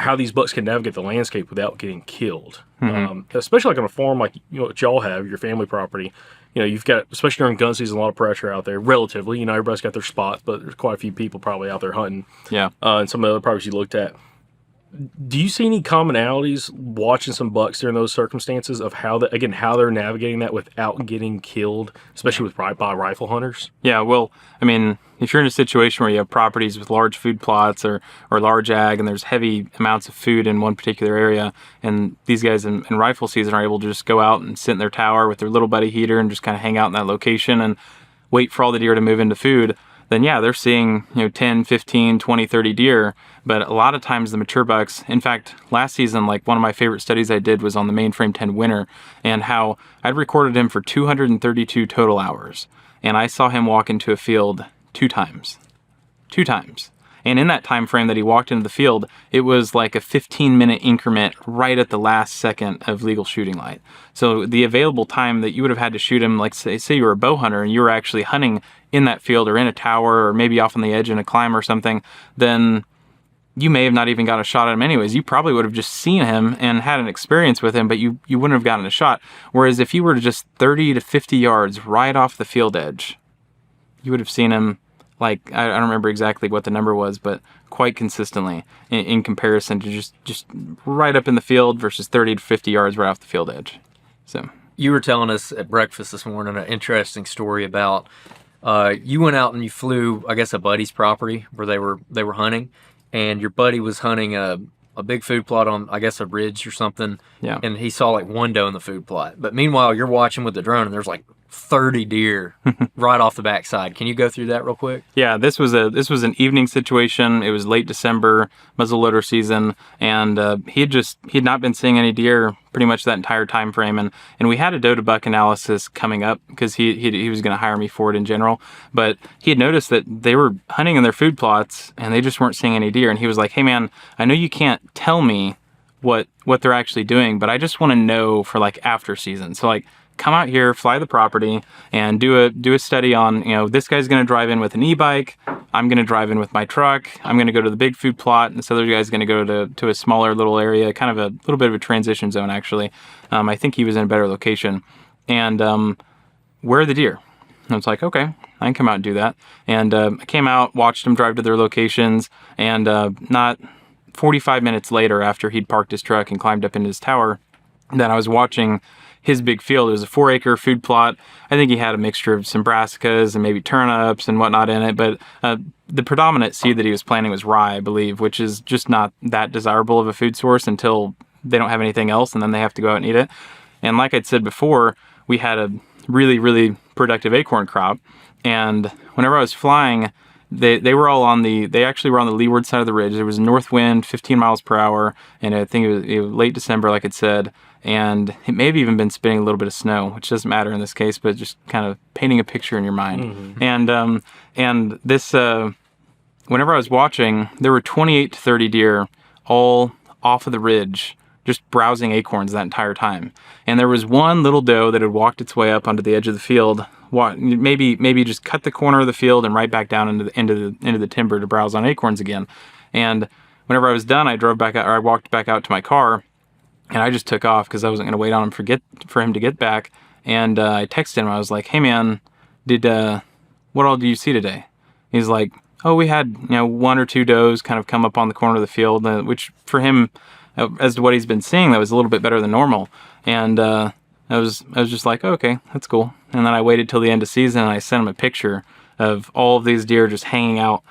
how these bucks can navigate the landscape without getting killed. Especially like on a farm like what y'all have, your family property. You've got, especially during gun season, a lot of pressure out there, relatively. Everybody's got their spots, but there's quite a few people probably out there hunting. Yeah. And some of the other properties you looked at. Do you see any commonalities watching some bucks during those circumstances of how they're navigating that without getting killed, especially by rifle hunters? Yeah, well, I mean, if you're in a situation where you have properties with large food plots or large ag and there's heavy amounts of food in one particular area, and these guys in rifle season are able to just go out and sit in their tower with their little buddy heater and just kind of hang out in that location and wait for all the deer to move into food, then yeah, they're seeing 10, 15, 20, 30 deer. But a lot of times the mature bucks, in fact, last season, like one of my favorite studies I did was on the Mainframe 10 winner, and how I'd recorded him for 232 total hours. And I saw him walk into a field 2 times. 2 times. And in that time frame that he walked into the field, it was like a 15-minute increment right at the last second of legal shooting light. So the available time that you would have had to shoot him, like say you were a bow hunter and you were actually hunting in that field or in a tower or maybe off on the edge in a climb or something, then you may have not even got a shot at him anyways. You probably would have just seen him and had an experience with him, but you wouldn't have gotten a shot. Whereas if you were just 30 to 50 yards right off the field edge, you would have seen him, like, I don't remember exactly what the number was, but quite consistently in comparison to just right up in the field versus 30 to 50 yards right off the field edge. So you were telling us at breakfast this morning an interesting story about you went out and you flew, I guess, a buddy's property where they were hunting, and your buddy was hunting a big food plot on, I guess, a ridge or something. Yeah. And he saw like one doe in the food plot. But meanwhile, you're watching with the drone and there's like 30 deer right off the backside. Can you go through that real quick? Yeah, this was an evening situation. It was late December, muzzleloader season, and he had not been seeing any deer pretty much that entire time frame. And we had a doe to buck analysis coming up because he was going to hire me for it in general. But he had noticed that they were hunting in their food plots and they just weren't seeing any deer. And he was like, "Hey man, I know you can't tell me what they're actually doing, but I just want to know for like after season. So like, come out here, fly the property, and do a study on, this guy's going to drive in with an e-bike, I'm going to drive in with my truck, I'm going to go to the big food plot, and this other guy's going to go to a smaller little area, kind of a little bit of a transition zone, actually. I think he was in a better location. And where are the deer? And I was like, okay, I can come out and do that. And I came out, watched him drive to their locations, and not 45 minutes later, after he'd parked his truck and climbed up into his tower, that I was watching his big field. It was a 4-acre food plot. I think he had a mixture of some brassicas and maybe turnips and whatnot in it, but the predominant seed that he was planting was rye, I believe, which is just not that desirable of a food source until they don't have anything else, and then they have to go out and eat it. And like I'd said before, we had a really, really productive acorn crop, and whenever I was flying, they actually were on the leeward side of the ridge. There was a north wind, 15 miles per hour, and I think it was late December, like it said, and it may have even been spitting a little bit of snow, which doesn't matter in this case, but just kind of painting a picture in your mind. Mm-hmm. And this, whenever I was watching, there were 28 to 30 deer all off of the ridge, just browsing acorns that entire time. And there was one little doe that had walked its way up onto the edge of the field, maybe just cut the corner of the field and right back down into the timber to browse on acorns again. And whenever I was done, I walked back out to my car, and I just took off because I wasn't going to wait on him for him to get back. And I texted him. I was like, "Hey man, what all do you see today?" He's like, "Oh, we had 1 or 2 does kind of come up on the corner of the field," which for him, as to what he's been seeing, that was a little bit better than normal. And I was just like, oh, okay, that's cool. And then I waited till the end of season, and I sent him a picture of all of these deer just hanging out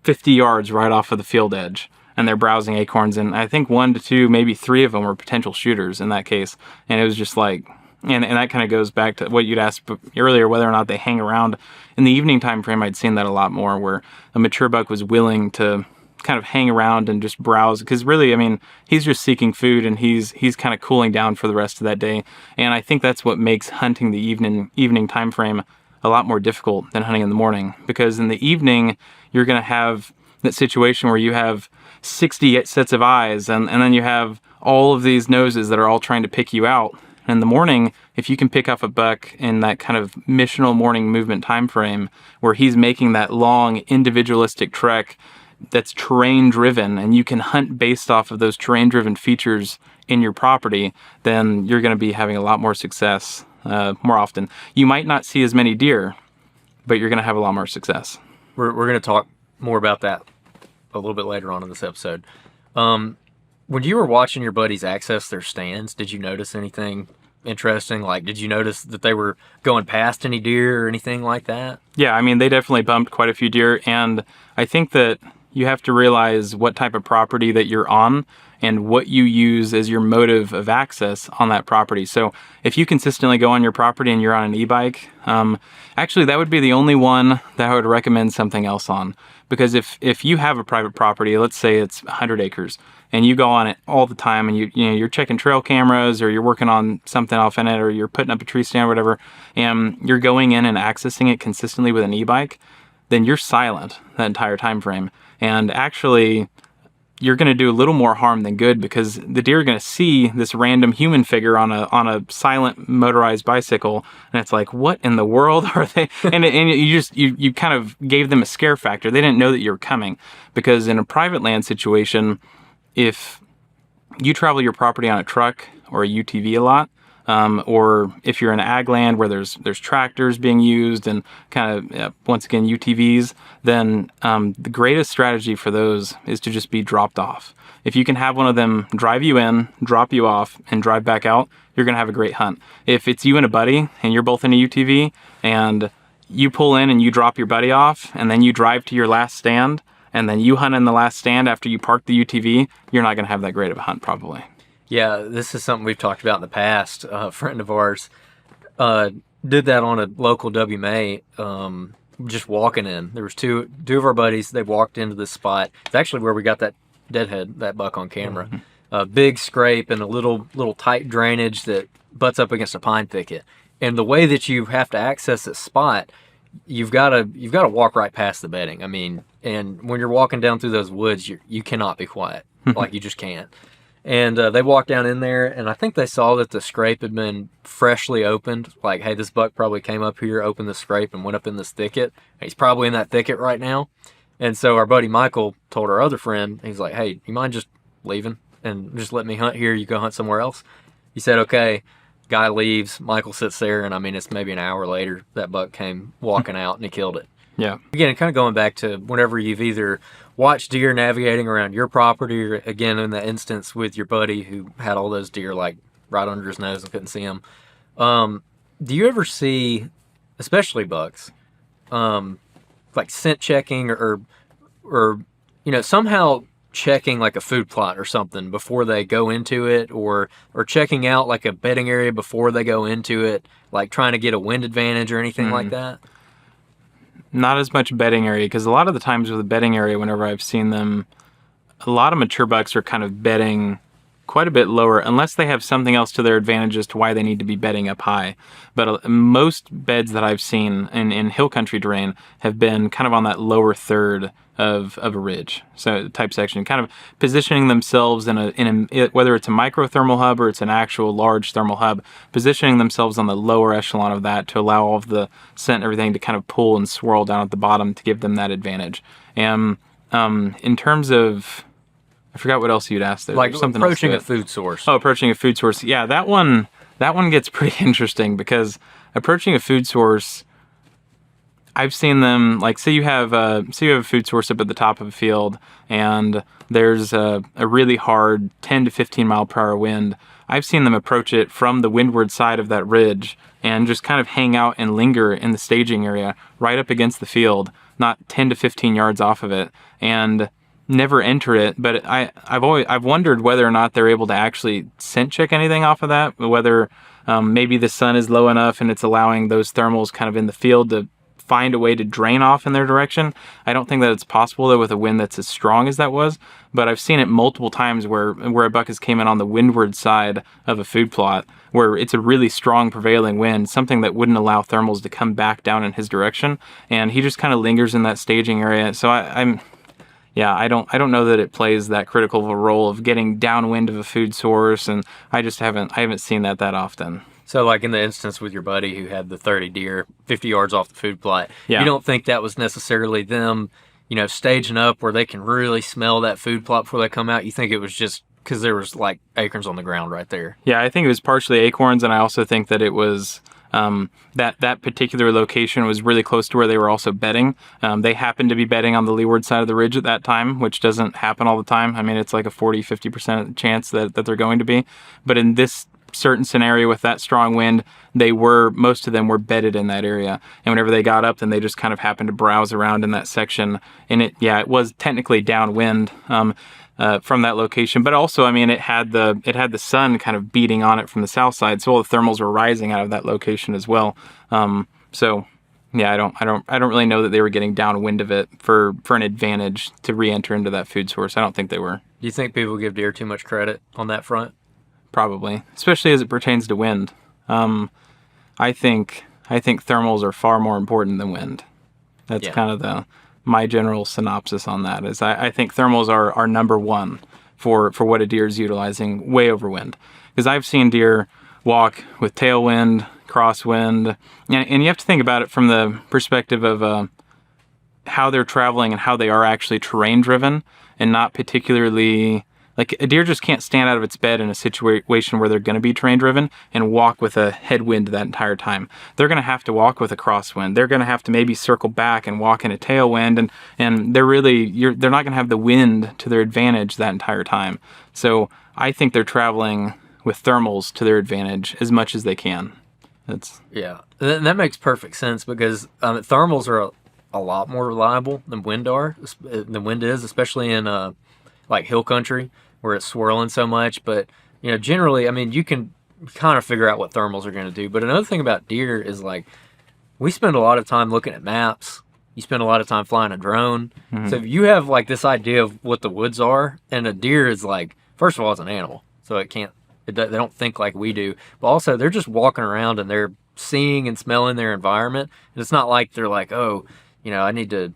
50 yards right off of the field edge, and they're browsing acorns. And I think 1 to 2, maybe 3 of them were potential shooters in that case. And it was just like, and that kind of goes back to what you'd asked earlier, whether or not they hang around. In the evening time frame, I'd seen that a lot more, where a mature buck was willing to kind of hang around and just browse, because really, I mean, he's just seeking food, and he's kind of cooling down for the rest of that day. And I think that's what makes hunting the evening time frame a lot more difficult than hunting in the morning, because in the evening you're going to have that situation where you have 60 sets of eyes, and then you have all of these noses that are all trying to pick you out. And in the morning, if you can pick off a buck in that kind of missional morning movement time frame, where he's making that long individualistic trek that's terrain driven, and you can hunt based off of those terrain driven features in your property, then you're going to be having a lot more success more often. You might not see as many deer, but you're going to have a lot more success. We're going to talk more about that a little bit later on in this episode. When you were watching your buddies access their stands, did you notice anything interesting? Like, did you notice that they were going past any deer or anything like that? Yeah, I mean, they definitely bumped quite a few deer, and I think that you have to realize what type of property that you're on and what you use as your motive of access on that property. So if you consistently go on your property and you're on an e-bike, actually that would be the only one that I would recommend something else on. Because if you have a private property, let's say it's 100 acres, and you go on it all the time, and you're checking trail cameras, or you're working on something off in it, or you're putting up a tree stand or whatever, and you're going in and accessing it consistently with an e-bike, then you're silent that entire time frame. And actually, you're going to do a little more harm than good, because the deer are going to see this random human figure on a silent motorized bicycle, and it's like, what in the world are they? And you kind of gave them a scare factor. They didn't know that you were coming, because in a private land situation, if you travel your property on a truck or a UTV a lot, or if you're in ag land where there's tractors being used and kind of, once again, UTVs, then the greatest strategy for those is to just be dropped off. If you can have one of them drive you in, drop you off, and drive back out, you're going to have a great hunt. If it's you and a buddy and you're both in a UTV and you pull in and you drop your buddy off and then you drive to your last stand and then you hunt in the last stand after you park the UTV, you're not going to have that great of a hunt probably. Yeah, this is something we've talked about in the past. A friend of ours did that on a local WMA, just walking in. There was two of our buddies. They walked into this spot. It's actually where we got that deadhead, that buck on camera. Mm-hmm. A big scrape and a little tight drainage that butts up against a pine thicket. And the way that you have to access this spot, you've got to walk right past the bedding. I mean, and when you're walking down through those woods, you cannot be quiet. Like, you just can't. And they walked down in there, and I think they saw that the scrape had been freshly opened. Like, hey, this buck probably came up here, opened the scrape, and went up in this thicket. He's probably in that thicket right now. And so our buddy Michael told our other friend, he's like, hey, you mind just leaving and just let me hunt here? You go hunt somewhere else? He said, okay. Guy leaves. Michael sits there, and I mean, it's maybe an hour later, that buck came walking out, and he killed it. Yeah. Again, kind of going back to whenever you've either watched deer navigating around your property, or again, in the instance with your buddy who had all those deer like right under his nose and couldn't see them. Do you ever see, especially bucks, like scent checking or somehow checking like a food plot or something before they go into it, or checking out like a bedding area before they go into it, like trying to get a wind advantage or anything like that? Not as much bedding area, because a lot of the times with the bedding area, whenever I've seen them, a lot of mature bucks are kind of bedding quite a bit lower, unless they have something else to their advantage as to why they need to be bedding up high. But most beds that I've seen in hill country terrain have been kind of on that lower third of a ridge, so type section, kind of positioning themselves in a whether it's a microthermal hub or it's an actual large thermal hub, positioning themselves on the lower echelon of that to allow all of the scent and everything to kind of pull and swirl down at the bottom to give them that advantage. And in terms of, I forgot what else you'd asked there. Like something approaching a food source. Oh, approaching a food source. Yeah, that one gets pretty interesting, because approaching a food source, I've seen them, like, say you have a food source up at the top of a field, and there's a really hard 10 to 15 mile per hour wind. I've seen them approach it from the windward side of that ridge and just kind of hang out and linger in the staging area right up against the field, not 10 to 15 yards off of it, and never enter it. But I've wondered whether or not they're able to actually scent check anything off of that, whether maybe the sun is low enough and it's allowing those thermals kind of in the field to find a way to drain off in their direction. I don't think that it's possible though with a wind that's as strong as that was, but I've seen it multiple times where a buck has came in on the windward side of a food plot where it's a really strong prevailing wind, something that wouldn't allow thermals to come back down in his direction, and he just kind of lingers in that staging area. So I don't know that it plays that critical of a role of getting downwind of a food source, and I haven't seen that often. So, like in the instance with your buddy who had the 30 deer 50 yards off the food plot, Yeah. You don't think that was necessarily them staging up where they can really smell that food plot before they come out? You think it was just because there was like acorns on the ground right there? Yeah, I think it was partially acorns, and I also think that it was that particular location was really close to where they were also bedding. They happened to be bedding on the leeward side of the ridge at that time, which doesn't happen all the time. I mean, it's like a 40-50% chance that they're going to be. But in this certain scenario with that strong wind, most of them were bedded in that area. And whenever they got up, then they just kind of happened to browse around in that section. And it was technically downwind from that location, but also, I mean, it had the sun kind of beating on it from the south side, so all the thermals were rising out of that location as well. So yeah, I don't really know that they were getting downwind of it for an advantage to re-enter into that food source. I don't think they were. Do you think people give deer too much credit on that front? Probably, especially as it pertains to wind. I think thermals are far more important than wind. That's kind of my general synopsis on that. Is I think thermals are number one for what a deer is utilizing way over wind. Because I've seen deer walk with tailwind, crosswind, and you have to think about it from the perspective of how they're traveling and how they are actually terrain driven, and not particularly. Like, a deer just can't stand out of its bed in a situation where they're going to be terrain driven and walk with a headwind that entire time. They're going to have to walk with a crosswind. They're going to have to maybe circle back and walk in a tailwind, and they're not going to have the wind to their advantage that entire time. So I think they're traveling with thermals to their advantage as much as they can. That makes perfect sense, because thermals are a lot more reliable than wind is, especially in like hill country, where it's swirling so much. But generally, I mean, you can kind of figure out what thermals are going to do. But another thing about deer is, like, we spend a lot of time looking at maps. You spend a lot of time flying a drone. So if you have like this idea of what the woods are, and a deer is, like, first of all, it's an animal, so they don't think like we do. But also, they're just walking around and they're seeing and smelling their environment. And it's not like they're like, oh, I need to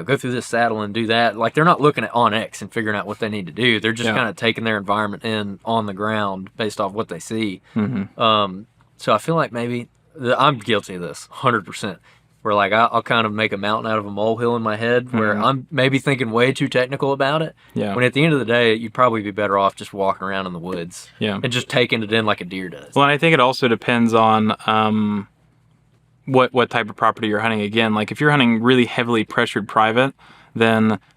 go through this saddle and do that. Like, they're not looking at onX and figuring out what they need to do. They're just kind of taking their environment in on the ground based off what they see. So I feel like maybe I'm guilty of this 100%. Where, like, I'll kind of make a mountain out of a molehill in my head, where I'm maybe thinking way too technical about it. Yeah. When at the end of the day, you'd probably be better off just walking around in the woods. Yeah. And just taking it in like a deer does. Well, and I think it also depends on what type of property you're hunting. Again, like, if you're hunting really heavily pressured private,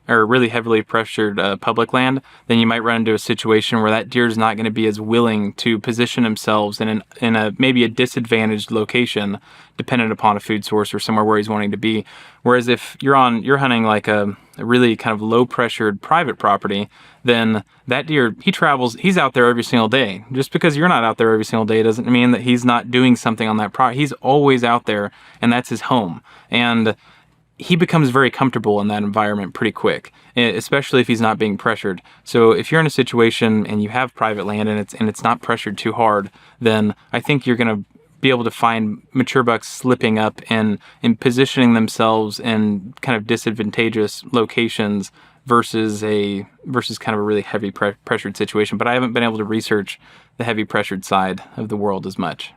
or really heavily pressured public land, then you might run into a situation where that deer is not going to be as willing to position themselves in a maybe a disadvantaged location, dependent upon a food source or somewhere where he's wanting to be. Whereas if you're hunting like a really kind of low pressured private property, then that deer, he's out there every single day. Just because you're not out there every single day doesn't mean that he's not doing something on that property. He's always out there, and that's his home. And he becomes very comfortable in that environment pretty quick, especially if he's not being pressured. So if you're in a situation and you have private land and it's not pressured too hard, then I think you're going to be able to find mature bucks slipping up and positioning themselves in kind of disadvantageous locations versus kind of a really heavy pressured situation. But I haven't been able to research the heavy pressured side of the world as much.